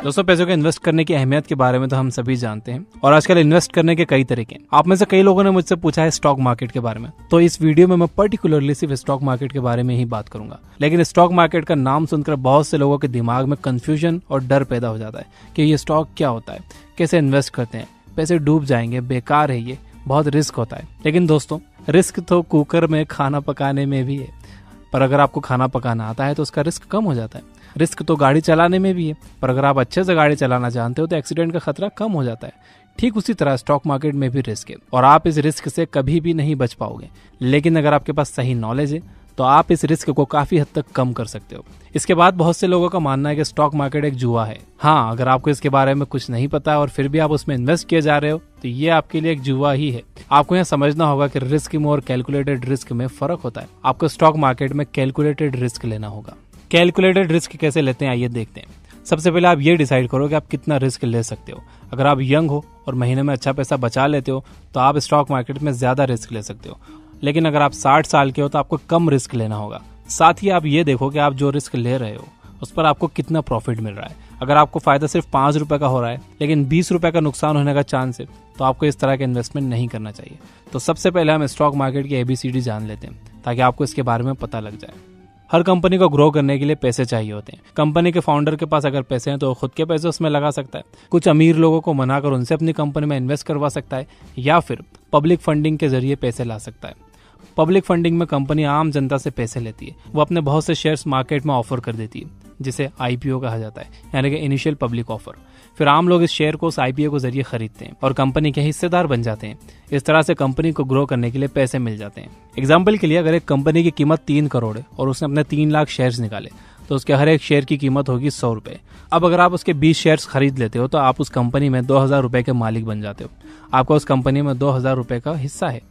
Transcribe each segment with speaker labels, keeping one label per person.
Speaker 1: दोस्तों, पैसों को इन्वेस्ट करने की अहमियत के बारे में तो हम सभी जानते हैं और आजकल इन्वेस्ट करने के कई तरीके हैं। आप में से कई लोगों ने मुझसे पूछा है स्टॉक मार्केट के बारे में, तो इस वीडियो में मैं पर्टिकुलरली सिर्फ स्टॉक मार्केट के बारे में ही बात करूंगा। लेकिन स्टॉक मार्केट का नाम सुनकर बहुत से लोगों के दिमाग में कंफ्यूजन और डर पैदा हो जाता है कि ये स्टॉक क्या होता है, कैसे इन्वेस्ट करते हैं, पैसे डूब जाएंगे, बेकार है, ये बहुत रिस्क होता है। लेकिन दोस्तों, रिस्क तो कुकर में खाना पकाने में भी है, पर अगर आपको खाना पकाना आता है तो उसका रिस्क कम हो जाता है। रिस्क तो गाड़ी चलाने में भी है, पर अगर आप अच्छे से गाड़ी चलाना जानते हो तो एक्सीडेंट का खतरा कम हो जाता है। ठीक उसी तरह स्टॉक मार्केट में भी रिस्क है और आप इस रिस्क से कभी भी नहीं बच पाओगे। लेकिन अगर आपके पास सही नॉलेज है तो आप इस रिस्क को काफी हद तक कम कर सकते हो। इसके बाद बहुत से लोगों का मानना है कि स्टॉक मार्केट एक जुआ है। हाँ, अगर आपको इसके बारे में कुछ नहीं पता है और फिर भी आप उसमें इन्वेस्ट किए जा रहे हो तो ये आपके लिए एक जुआ ही है। आपको यहाँ समझना होगा कि रिस्क में और कैलकुलेटेड रिस्क में फर्क होता है। आपको स्टॉक मार्केट में कैलकुलेटेड रिस्क लेना होगा। कैलकुलेटेड रिस्क कैसे लेते हैं, आइए देखते हैं। सबसे पहले आप ये डिसाइड करो कि आप कितना रिस्क ले सकते हो। अगर आप यंग हो और महीने में अच्छा पैसा बचा लेते हो तो आप स्टॉक मार्केट में ज्यादा रिस्क ले सकते हो। लेकिन अगर आप 60 साल के हो तो आपको कम रिस्क लेना होगा। साथ ही आप ये देखो कि आप जो रिस्क ले रहे हो उस पर आपको कितना प्रॉफिट मिल रहा है। अगर आपको फायदा सिर्फ 5 रुपए का हो रहा है लेकिन 20 रुपए का नुकसान होने का चांस है तो आपको इस तरह का इन्वेस्टमेंट नहीं करना चाहिए। तो सबसे पहले हम स्टॉक मार्केट की ABCD जान लेते हैं ताकि आपको इसके बारे में पता लग जाए। हर कंपनी को ग्रो करने के लिए पैसे चाहिए होते हैं। कंपनी के फाउंडर के पास अगर पैसे हैं तो खुद के पैसे उसमें लगा सकता है, कुछ अमीर लोगों को मनाकर उनसे अपनी कंपनी में इन्वेस्ट करवा सकता है, या फिर पब्लिक फंडिंग के जरिए पैसे ला सकता है। पब्लिक फंडिंग में कंपनी आम जनता से पैसे लेती है। वो अपने बहुत से शेयर्स मार्केट में ऑफर कर देती है जिसे IPO कहा जाता है, यानी कि इनिशियल पब्लिक ऑफर। फिर आम लोग इस शेयर को उस IPO के जरिए खरीदते हैं और कंपनी के हिस्सेदार बन जाते हैं। इस तरह से कंपनी को ग्रो करने के लिए पैसे मिल जाते हैं। एग्जाम्पल के लिए, अगर एक कंपनी की कीमत 3 करोड़ है और उसने अपने 3 लाख शेयर्स निकाले तो उसके हर एक शेयर की कीमत होगी 100 रुपए। अब अगर आप उसके 20 शेयर्स खरीद लेते हो तो आप उस कंपनी में 2000 रुपए के मालिक बन जाते हो। आपका उस कंपनी में 2000 रुपए का हिस्सा है।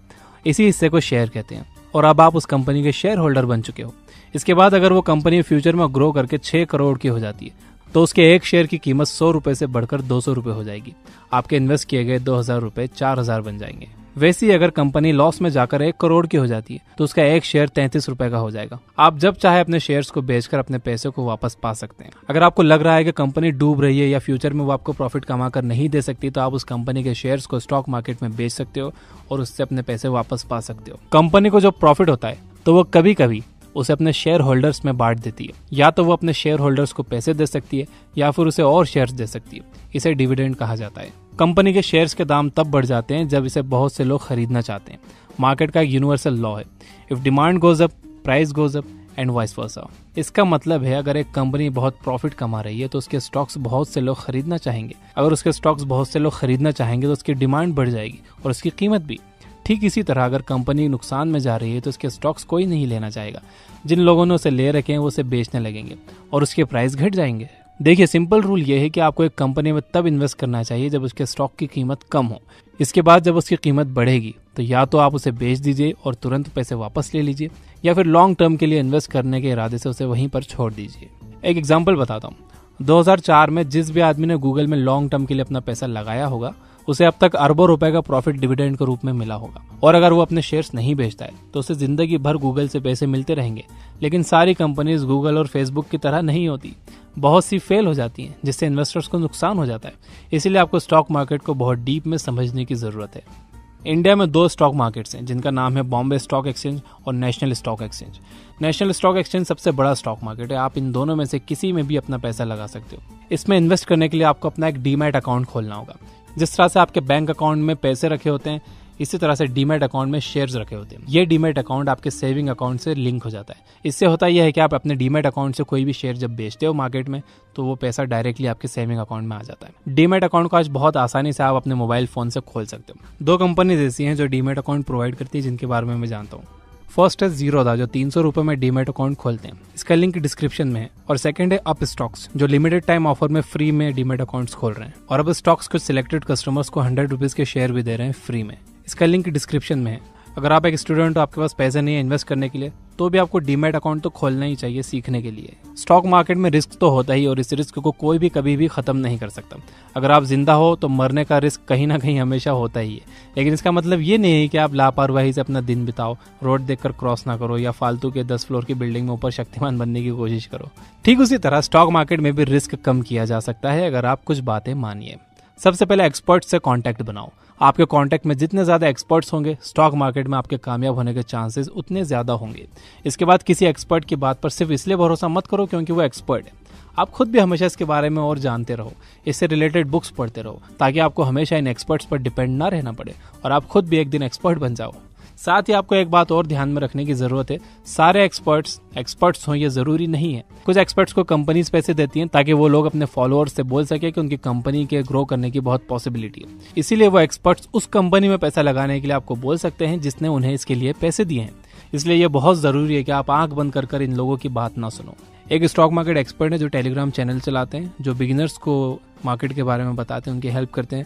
Speaker 1: इसी हिस्से को शेयर कहते हैं और अब आप उस कंपनी के शेयर होल्डर बन चुके हो। इसके बाद अगर वो कंपनी फ्यूचर में ग्रो करके 6 करोड़ की हो जाती है तो उसके एक शेयर की कीमत 100 रुपए से बढ़कर 200 रुपए हो जाएगी। आपके इन्वेस्ट किए गए 2000 रुपए 4000 बन जाएंगे। वैसे ही अगर कंपनी लॉस में जाकर 1 करोड़ की हो जाती है तो उसका एक शेयर 33 रुपए का हो जाएगा। आप जब चाहे अपने शेयर्स को बेचकर अपने पैसे को वापस पा सकते हैं। अगर आपको लग रहा है कि कंपनी डूब रही है या फ्यूचर में वो आपको प्रॉफिट कमा कर नहीं दे सकती तो आप उस कंपनी के शेयर्स को स्टॉक मार्केट में बेच सकते हो और उससे अपने पैसे वापस पा सकते हो। कंपनी को जो प्रॉफिट होता है तो वो कभी कभी उसे अपने शेयर होल्डर्स में बांट देती है। या तो वो अपने शेयर होल्डर्स को पैसे दे सकती है या फिर उसे और शेयर्स दे सकती है। इसे डिविडेंड कहा जाता है। कंपनी के शेयर्स के दाम तब बढ़ जाते हैं जब इसे बहुत से लोग खरीदना चाहते हैं। मार्केट का एक यूनिवर्सल लॉ है, if demand goes up price goes up and vice versa. इसका मतलब है अगर एक कंपनी बहुत प्रॉफिट कमा रही है तो उसके स्टॉक्स बहुत से लोग खरीदना चाहेंगे। अगर उसके स्टॉक्स बहुत से लोग खरीदना चाहेंगे तो उसकी डिमांड बढ़ जाएगी और उसकी कीमत भी। ठीक इसी तरह अगर कंपनी नुकसान में जा रही है तो उसके स्टॉक्स कोई नहीं लेना चाहेगा। जिन लोगों ने उसे ले रखे हैं वो उसे बेचने लगेंगे और उसके प्राइस घट जाएंगे। देखिए, सिंपल रूल ये है कि आपको एक कंपनी में तब इन्वेस्ट करना चाहिए जब उसके स्टॉक की कीमत कम हो। इसके बाद जब उसकी कीमत बढ़ेगी तो या तो आप उसे बेच दीजिए और तुरंत पैसे वापस ले लीजिए, या फिर लॉन्ग टर्म के लिए इन्वेस्ट करने के इरादे से उसे वहीं पर छोड़ दीजिए। एक एग्जाम्पल बताता हूँ। 2004 में जिस भी आदमी ने गूगल में लॉन्ग टर्म के लिए अपना पैसा लगाया होगा उसे अब तक अरबों रुपए का प्रॉफिट डिविडेंड के रूप में मिला होगा। और अगर वो अपने शेयर्स नहीं बेचता है तो उसे जिंदगी भर गूगल से पैसे मिलते रहेंगे। लेकिन सारी कंपनीज गूगल और फेसबुक की तरह नहीं होती। बहुत सी फेल हो जाती हैं जिससे इन्वेस्टर्स को नुकसान हो जाता है। इसीलिए आपको स्टॉक मार्केट को बहुत डीप में समझने की जरूरत है। इंडिया में 2 स्टॉक मार्केट्स हैं जिनका नाम है बॉम्बे स्टॉक एक्सचेंज और national stock exchange. National stock exchange सबसे बड़ा स्टॉक मार्केट है। आप इन दोनों में से किसी में भी अपना पैसा लगा सकते हो। इसमें इन्वेस्ट करने के लिए आपको अपना एक डीमैट अकाउंट खोलना होगा। जिस तरह से आपके बैंक अकाउंट में पैसे रखे होते हैं इसी तरह से डीमैट अकाउंट में शेयर्स रखे होते हैं। ये डीमैट अकाउंट आपके सेविंग अकाउंट से लिंक हो जाता है। इससे होता यह है कि आप अपने डीमैट अकाउंट से कोई भी शेयर जब बेचते हो मार्केट में तो वो पैसा डायरेक्टली आपके सेविंग अकाउंट में आ जाता है। डीमैट अकाउंट को आज बहुत आसानी से आप अपने मोबाइल फोन से खोल सकते हो। 2 कंपनीज ऐसी हैं जो डीमैट अकाउंट प्रोवाइड करती है जिनके बारे में मैं जानता हूँ। फर्स्ट है जीरोधा जो 300 रुपए में डीमैट अकाउंट खोलते हैं। इसका लिंक डिस्क्रिप्शन में है। और सेकंड है अप स्टॉक्स जो लिमिटेड टाइम ऑफर में फ्री में डीमैट अकाउंट्स खोल रहे हैं। और अब स्टॉक्स कुछ सिलेक्टेड कस्टमर्स को 100 रुपीज के शेयर भी दे रहे हैं फ्री में। इसका लिंक डिस्क्रिप्शन में है। अगर आप एक स्टूडेंट हो, आपके पास पैसे नहीं है इन्वेस्ट करने के लिए तो भी आपको डीमैट अकाउंट तो खोलना ही चाहिए सीखने के लिए। स्टॉक मार्केट में रिस्क तो होता ही और इस रिस्क को कोई भी कभी भी खत्म नहीं कर सकता। अगर आप जिंदा हो तो मरने का रिस्क कहीं ना कहीं हमेशा होता ही है, लेकिन इसका मतलब ये नहीं है कि आप लापरवाही से अपना दिन बिताओ, रोड देखकर क्रॉस ना करो या फालतू के 10 फ्लोर की बिल्डिंग में ऊपर शक्तिमान बनने की कोशिश करो। ठीक उसी तरह स्टॉक मार्केट में भी रिस्क कम किया जा सकता है अगर आप कुछ बातें मानिए। सबसे पहले एक्सपर्ट से कांटेक्ट बनाओ। आपके कांटेक्ट में जितने ज्यादा एक्सपर्ट्स होंगे, स्टॉक मार्केट में आपके कामयाब होने के चांसेस उतने ज्यादा होंगे। इसके बाद किसी एक्सपर्ट की बात पर सिर्फ इसलिए भरोसा मत करो क्योंकि वो एक्सपर्ट है। आप खुद भी हमेशा इसके बारे में और जानते रहो, इससे रिलेटेड बुक्स पढ़ते रहो, ताकि आपको हमेशा इन एक्सपर्ट्स पर डिपेंड ना रहना पड़े और आप खुद भी एक दिन एक्सपर्ट बन जाओ। साथ ही आपको एक बात और ध्यान में रखने की जरूरत है, सारे एक्सपर्ट्स हों ये जरूरी नहीं है। कुछ एक्सपर्ट्स को कंपनीज पैसे देती हैं ताकि वो लोग अपने फॉलोअर्स से बोल सके कि उनकी कंपनी के ग्रो करने की बहुत पॉसिबिलिटी है। इसीलिए वो एक्सपर्ट्स उस कंपनी में पैसा लगाने के लिए आपको बोल सकते हैं जिसने उन्हें इसके लिए पैसे दिए हैं। इसलिए ये बहुत जरूरी है कि आप आंख बंद कर इन लोगों की बात ना सुनो। एक स्टॉक मार्केट एक्सपर्ट है जो टेलीग्राम चैनल चलाते हैं, जो बिगिनर्स को मार्केट के बारे में बताते हैं, उनकी हेल्प करते हैं।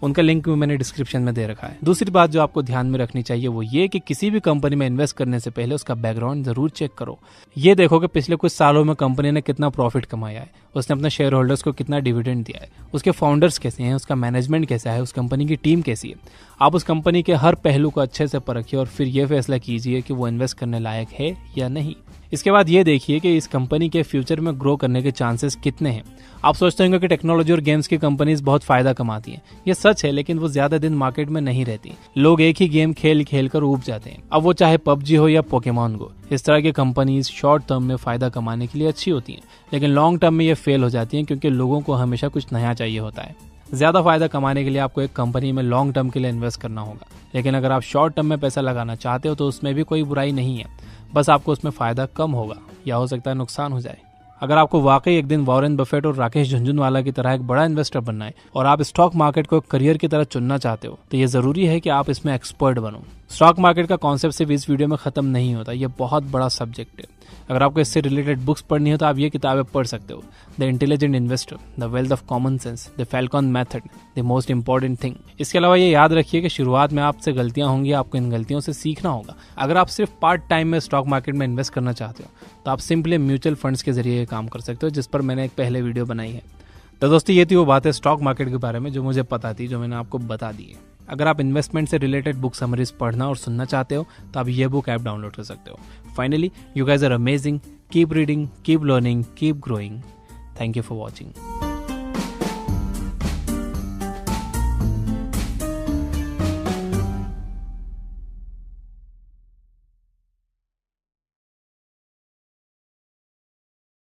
Speaker 1: उनका लिंक भी मैंने डिस्क्रिप्शन में दे रखा है। दूसरी बात जो आपको ध्यान में रखनी चाहिए वो ये कि किसी भी कंपनी में इन्वेस्ट करने से पहले उसका बैकग्राउंड जरूर चेक करो। ये देखो कि पिछले कुछ सालों में कंपनी ने कितना प्रॉफिट कमाया है, उसने अपने शेयर होल्डर्स को कितना डिविडेंड दिया है, उसके फाउंडर्स कैसे हैं, उसका मैनेजमेंट कैसा है, उस कंपनी की टीम कैसी है। आप उस कंपनी के हर पहलू को अच्छे से परखिए और फिर ये फैसला कीजिए कि वो इन्वेस्ट करने लायक है या नहीं। इसके बाद ये देखिए कि इस कंपनी के फ्यूचर में ग्रो करने के चांसेस कितने हैं। आप सोचते होंगे कि टेक्नोलॉजी और गेम्स की कंपनीज बहुत फायदा कमाती हैं। ये सच है, लेकिन वो ज्यादा दिन मार्केट में नहीं रहती। लोग एक ही गेम खेल खेल कर ऊब जाते हैं, अब वो चाहे पबजी हो या पोकेमॉन गो। इस तरह की कंपनीज शॉर्ट टर्म में फायदा कमाने के लिए अच्छी होती हैं, लेकिन लॉन्ग टर्म में ये फेल हो जाती हैं क्योंकि लोगों को हमेशा कुछ नया चाहिए होता है। ज्यादा फायदा कमाने के लिए आपको एक कंपनी में लॉन्ग टर्म के लिए इन्वेस्ट करना होगा, लेकिन अगर आप शॉर्ट टर्म में पैसा लगाना चाहते हो तो उसमें भी कोई बुराई नहीं है, बस आपको उसमें फायदा कम होगा या हो सकता है नुकसान हो जाए। अगर आपको वाकई एक दिन वॉरेन बफेट और राकेश झुनझुनवाला की तरह एक बड़ा इन्वेस्टर बनना है और आप स्टॉक मार्केट को करियर की तरह चुनना चाहते हो तो ये जरूरी है कि आप इसमें एक्सपर्ट बनो। स्टॉक मार्केट का कॉन्सेप्ट सिर्फ इस वीडियो में खत्म नहीं होता, ये बहुत बड़ा सब्जेक्ट है। अगर आपको इससे रिलेटेड बुक्स पढ़नी हो तो आप ये किताबें पढ़ सकते हो। The intelligent investor, the wealth of common sense, the Falcon method, the most important thing. इसके अलावा ये याद रखिए कि शुरुआत में आपसे गलतियां होंगी, आपको इन गलतियों से सीखना होगा। अगर आप सिर्फ पार्ट टाइम में स्टॉक मार्केट में इन्वेस्ट करना चाहते हो तो आप सिंपली म्यूचुअल फंड्स के जरिए ये काम कर सकते हो, जिस पर मैंने एक पहले वीडियो बनाई है। तो दोस्तों ये थी वो बातें स्टॉक मार्केट के बारे में जो मुझे पता थी, जो मैंने आपको बता दी है। अगर आप इन्वेस्टमेंट से रिलेटेड बुक समरीज पढ़ना और सुनना चाहते हो तो आप ये बुक ऐप डाउनलोड कर सकते हो। Finally, you guys are amazing, keep reading, keep learning, keep growing. Thank you for watching.